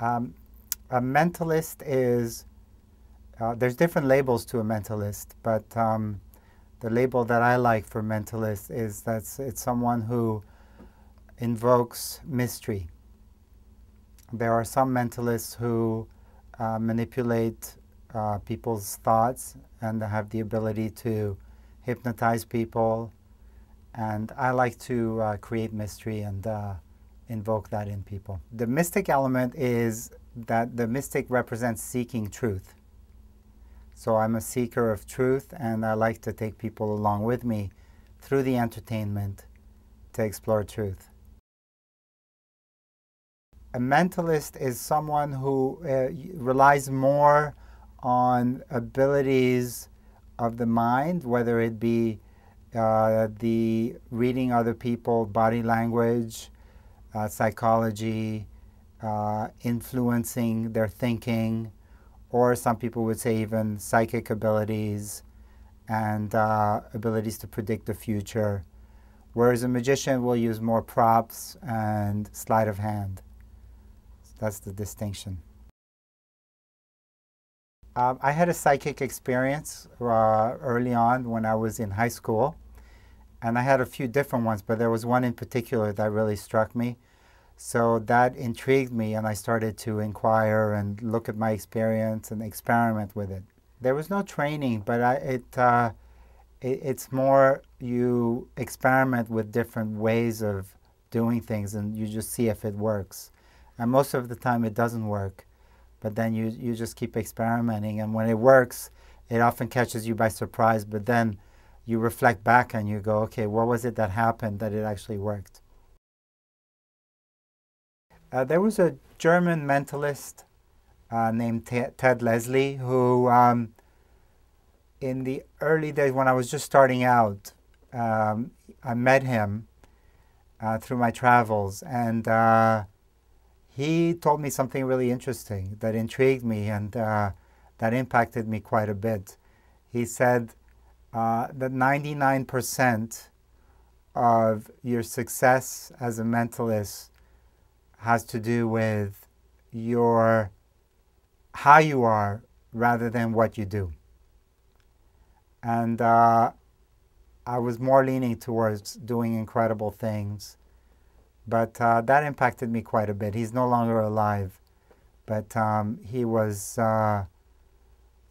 Um, a mentalist is, there's different labels to a mentalist, but the label that I like for mentalist is that it's someone who invokes mystery. There are some mentalists who manipulate people's thoughts and have the ability to hypnotize people, and I like to create mystery and invoke that in people. The mystic element is that the mystic represents seeking truth. So I'm a seeker of truth, and I like to take people along with me through the entertainment to explore truth. A mentalist is someone who relies more on abilities of the mind, whether it be the reading other people, body language, psychology, influencing their thinking, or some people would say even psychic abilities and abilities to predict the future, whereas a magician will use more props and sleight of hand. That's the distinction. I had a psychic experience early on when I was in high school, and I had a few different ones, but there was one in particular that really struck me. So that intrigued me, and I started to inquire and look at my experience and experiment with it. There was no training, but it's more you experiment with different ways of doing things, and you just see if it works. And most of the time it doesn't work, but then you just keep experimenting, and when it works, it often catches you by surprise, but then you reflect back and you go, okay, what was it that happened that it actually worked? There was a German mentalist named Ted Leslie who, in the early days when I was just starting out, I met him through my travels, and he told me something really interesting that intrigued me and that impacted me quite a bit. He said that 99% of your success as a mentalist has to do with how you are rather than what you do. And I was more leaning towards doing incredible things, but that impacted me quite a bit. He's no longer alive, but he was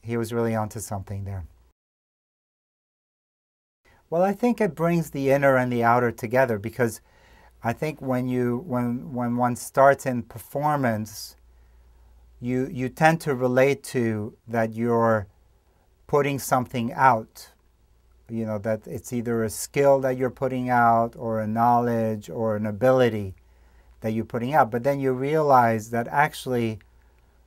really onto something there. Well, I think it brings the inner and the outer together, because I think when one starts in performance, you tend to relate to that you're putting something out. You know, that it's either a skill that you're putting out or a knowledge or an ability that you're putting out. But then you realize that actually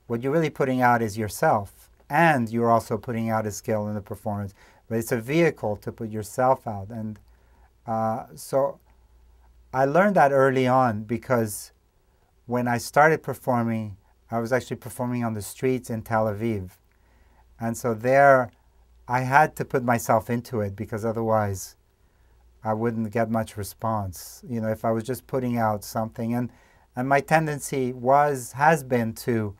what you're really putting out is yourself, and you're also putting out a skill in the performance. But it's a vehicle to put yourself out. And so I learned that early on, because when I started performing, I was actually performing on the streets in Tel Aviv. And so there, I had to put myself into it, because otherwise I wouldn't get much response. You know, if I was just putting out something. And my tendency has been to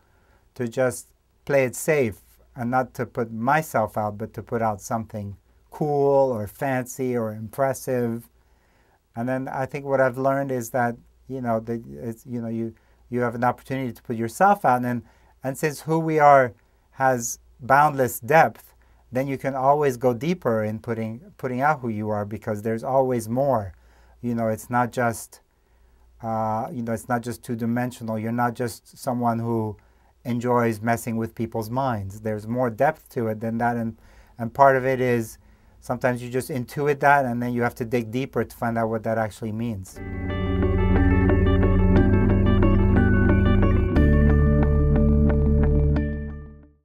just play it safe and not to put myself out, but to put out something cool or fancy or impressive. And then I think what I've learned is that, you know, you have an opportunity to put yourself out, and since who we are has boundless depth, then you can always go deeper in putting out who you are, because there's always more. You know, it's not just it's not just two-dimensional. You're not just someone who enjoys messing with people's minds. There's more depth to it than that, and part of it is sometimes you just intuit that, and then you have to dig deeper to find out what that actually means.